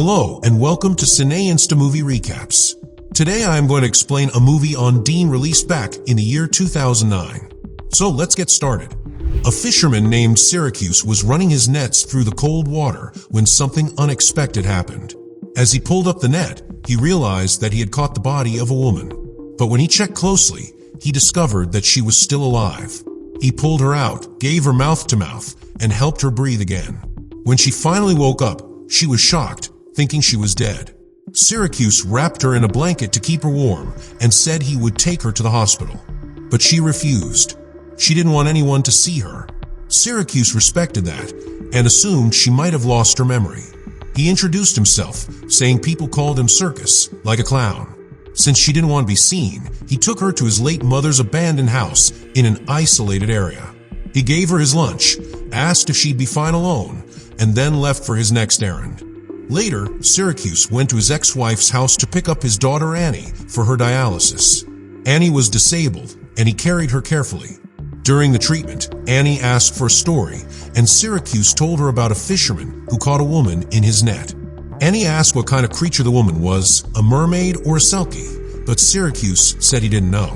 Hello and welcome to CineInsta Movie Recaps. Today I am going to explain a movie Undine released back in the year 2009. So let's get started. A fisherman named Syracuse was running his nets through the cold water when something unexpected happened. As he pulled up the net, he realized that he had caught the body of a woman. But when he checked closely, he discovered that she was still alive. He pulled her out, gave her mouth to mouth, and helped her breathe again. When she finally woke up, she was shocked, thinking she was dead. Syracuse wrapped her in a blanket to keep her warm and said he would take her to the hospital. But she refused. She didn't want anyone to see her. Syracuse respected that and assumed she might have lost her memory. He introduced himself, saying people called him Circus, like a clown. Since she didn't want to be seen, he took her to his late mother's abandoned house in an isolated area. He gave her his lunch, asked if she'd be fine alone, and then left for his next errand. Later, Syracuse went to his ex-wife's house to pick up his daughter Annie for her dialysis. Annie was disabled, and he carried her carefully. During the treatment, Annie asked for a story, and Syracuse told her about a fisherman who caught a woman in his net. Annie asked what kind of creature the woman was, a mermaid or a selkie, but Syracuse said he didn't know.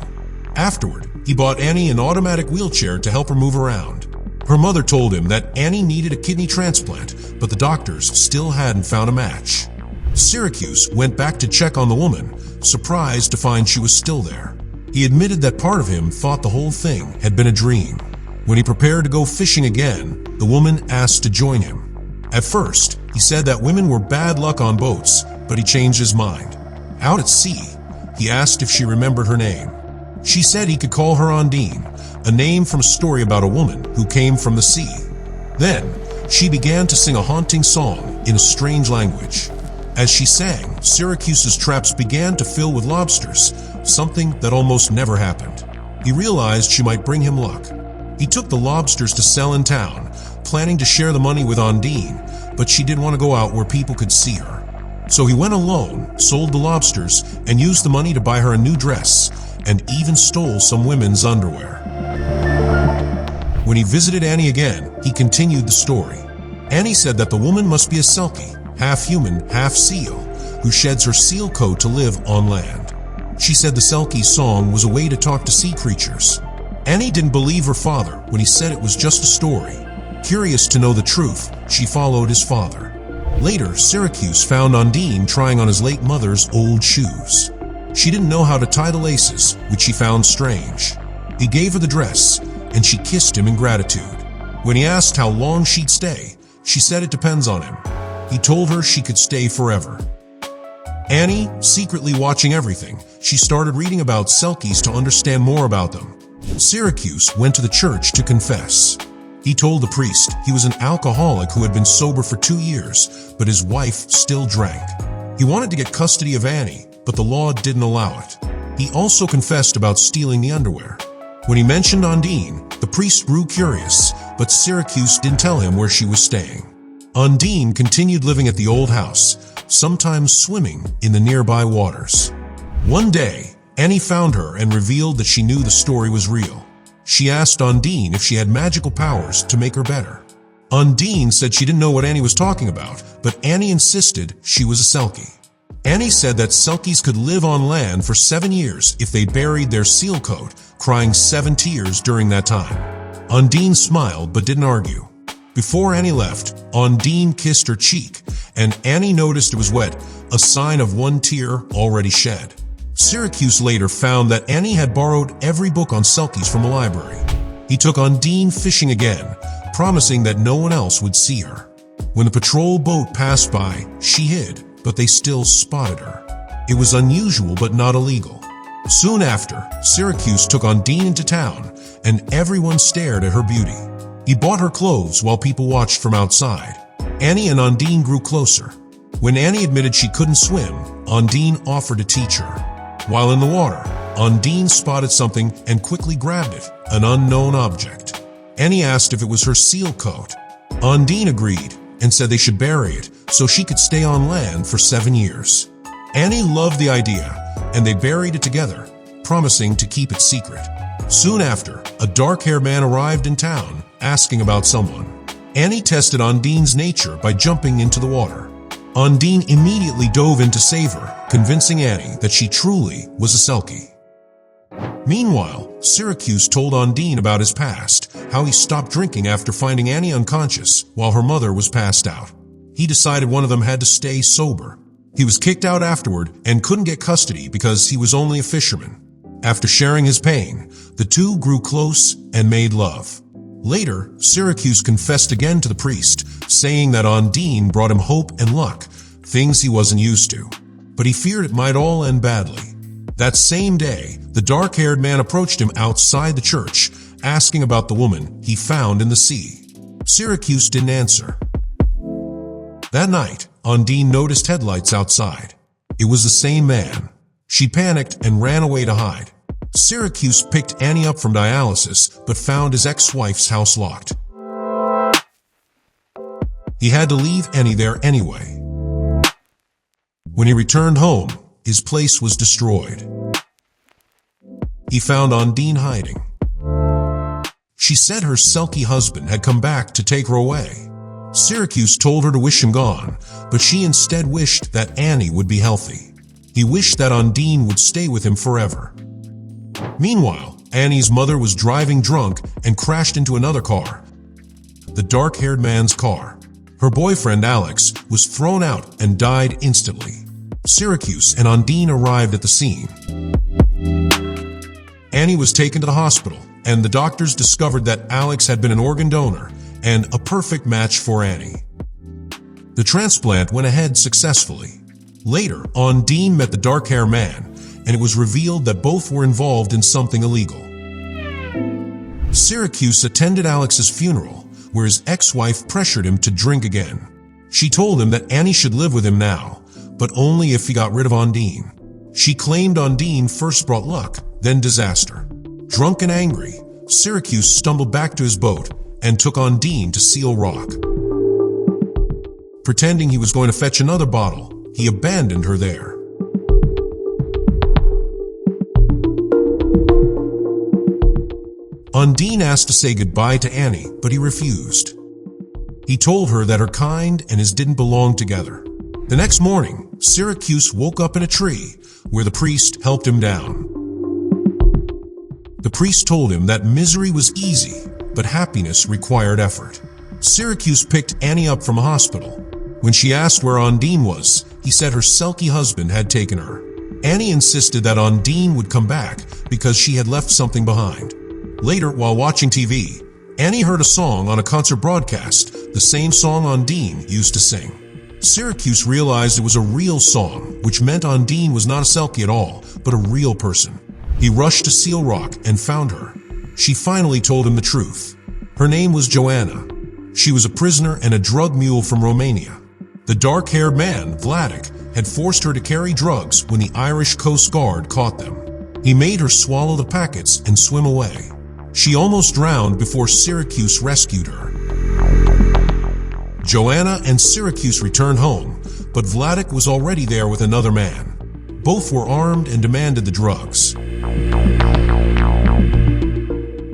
Afterward, he bought Annie an automatic wheelchair to help her move around. Her mother told him that Annie needed a kidney transplant, but the doctors still hadn't found a match. Syracuse went back to check on the woman, surprised to find she was still there. He admitted that part of him thought the whole thing had been a dream. When he prepared to go fishing again, the woman asked to join him. At first, he said that women were bad luck on boats, but he changed his mind. Out at sea, he asked if she remembered her name. She said he could call her Undine, a name from a story about a woman who came from the sea. Then, she began to sing a haunting song in a strange language. As she sang, Syracuse's traps began to fill with lobsters, something that almost never happened. He realized she might bring him luck. He took the lobsters to sell in town, planning to share the money with Undine, but she didn't want to go out where people could see her. So he went alone, sold the lobsters, and used the money to buy her a new dress, and even stole some women's underwear. When he visited Annie again, he continued the story. Annie said that the woman must be a selkie, half human, half seal, who sheds her seal coat to live on land. She said the selkie's song was a way to talk to sea creatures. Annie didn't believe her father when he said it was just a story. Curious to know the truth, she followed his father. Later, Syracuse found Undine trying on his late mother's old shoes. She didn't know how to tie the laces, which she found strange. He gave her the dress, and she kissed him in gratitude. When he asked how long she'd stay, she said it depends on him. He told her she could stay forever. Annie, secretly watching everything, she started reading about selkies to understand more about them. Syracuse went to the church to confess. He told the priest he was an alcoholic who had been sober for 2 years, but his wife still drank. He wanted to get custody of Annie, but the law didn't allow it. He also confessed about stealing the underwear. When he mentioned Undine, the priest grew curious, but Syracuse didn't tell him where she was staying. Undine continued living at the old house, sometimes swimming in the nearby waters. One day, Annie found her and revealed that she knew the story was real. She asked Undine if she had magical powers to make her better. Undine said she didn't know what Annie was talking about, but Annie insisted she was a selkie. Annie said that selkies could live on land for 7 years if they buried their seal coat, crying 7 tears during that time. Undine smiled but didn't argue. Before Annie left, Undine kissed her cheek, and Annie noticed it was wet, a sign of 1 tear already shed. Syracuse later found that Annie had borrowed every book on selkies from a library. He took Undine fishing again, promising that no one else would see her. When the patrol boat passed by, she hid, but they still spotted her. It was unusual but not illegal. Soon after, Syracuse took Undine into town, and everyone stared at her beauty. He bought her clothes while people watched from outside. Annie and Undine grew closer. When Annie admitted she couldn't swim, Undine offered to teach her. While in the water, Undine spotted something and quickly grabbed it, an unknown object. Annie asked if it was her seal coat. Undine agreed and said they should bury it so she could stay on land for 7 years. Annie loved the idea, and they buried it together, promising to keep it secret. Soon after, a dark-haired man arrived in town, asking about someone. Annie tested Undine's nature by jumping into the water. Undine immediately dove in to save her, convincing Annie that she truly was a Selkie. Meanwhile, Syracuse told Undine about his past, how he stopped drinking after finding Annie unconscious while her mother was passed out. He decided one of them had to stay sober. He was kicked out afterward and couldn't get custody because he was only a fisherman. After sharing his pain, the two grew close and made love. Later, Syracuse confessed again to the priest, saying that Undine brought him hope and luck, things he wasn't used to. But he feared it might all end badly. That same day, the dark-haired man approached him outside the church, asking about the woman he found in the sea. Syracuse didn't answer. That night, Undine noticed headlights outside. It was the same man. She panicked and ran away to hide. Syracuse picked Annie up from dialysis, but found his ex-wife's house locked. He had to leave Annie there anyway. When he returned home, his place was destroyed. He found Undine hiding. She said her Selkie husband had come back to take her away. Syracuse told her to wish him gone, but she instead wished that Annie would be healthy. He wished that Undine would stay with him forever. Meanwhile, Annie's mother was driving drunk and crashed into another car, the dark-haired man's car. Her boyfriend, Alex, was thrown out and died instantly. Syracuse and Undine arrived at the scene. Annie was taken to the hospital, and the doctors discovered that Alex had been an organ donor and a perfect match for Annie. The transplant went ahead successfully. Later, Undine met the dark-haired man, and it was revealed that both were involved in something illegal. Syracuse attended Alex's funeral, where his ex-wife pressured him to drink again. She told him that Annie should live with him now, but only if he got rid of Undine. She claimed Undine first brought luck, then disaster. Drunk and angry, Syracuse stumbled back to his boat and took Undine to Seal Rock. Pretending he was going to fetch another bottle, he abandoned her there. Undine asked to say goodbye to Annie, but he refused. He told her that her kind and his didn't belong together. The next morning, Syracuse woke up in a tree where the priest helped him down. The priest told him that misery was easy, but happiness required effort. Syracuse picked Annie up from a hospital. When she asked where Undine was, he said her Selkie husband had taken her. Annie insisted that Undine would come back because she had left something behind. Later, while watching TV, Annie heard a song on a concert broadcast, the same song Undine used to sing. Syracuse realized it was a real song, which meant Undine was not a Selkie at all, but a real person. He rushed to Seal Rock and found her. She finally told him the truth. Her name was Joanna. She was a prisoner and a drug mule from Romania. The dark-haired man, Vladik, had forced her to carry drugs when the Irish Coast Guard caught them. He made her swallow the packets and swim away. She almost drowned before Syracuse rescued her. Joanna and Syracuse returned home, but Vladik was already there with another man. Both were armed and demanded the drugs.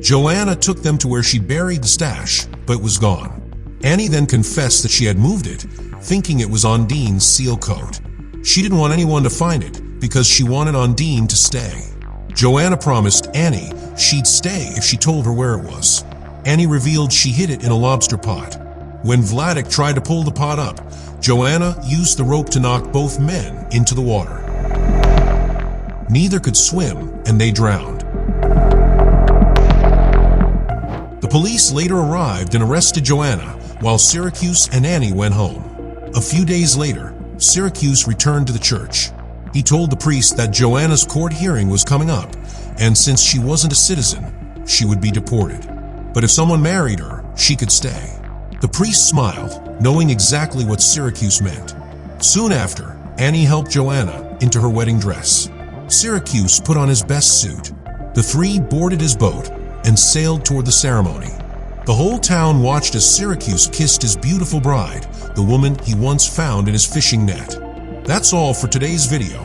Joanna took them to where she buried the stash, but it was gone. Annie then confessed that she had moved it, thinking it was Undine's seal coat. She didn't want anyone to find it because she wanted Undine to stay. Joanna promised Annie she'd stay if she told her where it was. Annie revealed she hid it in a lobster pot. When Vladik tried to pull the pot up, Joanna used the rope to knock both men into the water. Neither could swim, and they drowned. The police later arrived and arrested Joanna, while Syracuse and Annie went home. A few days later, Syracuse returned to the church. He told the priest that Joanna's court hearing was coming up, and since she wasn't a citizen, she would be deported. But if someone married her, she could stay. The priest smiled, knowing exactly what Syracuse meant. Soon after, Annie helped Joanna into her wedding dress. Syracuse put on his best suit. The three boarded his boat and sailed toward the ceremony. The whole town watched as Syracuse kissed his beautiful bride, the woman he once found in his fishing net. That's all for today's video.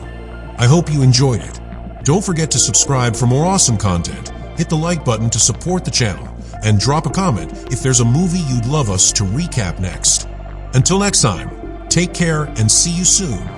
I hope you enjoyed it. Don't forget to subscribe for more awesome content, hit the like button to support the channel, and drop a comment if there's a movie you'd love us to recap next. Until next time, Take care and see you soon.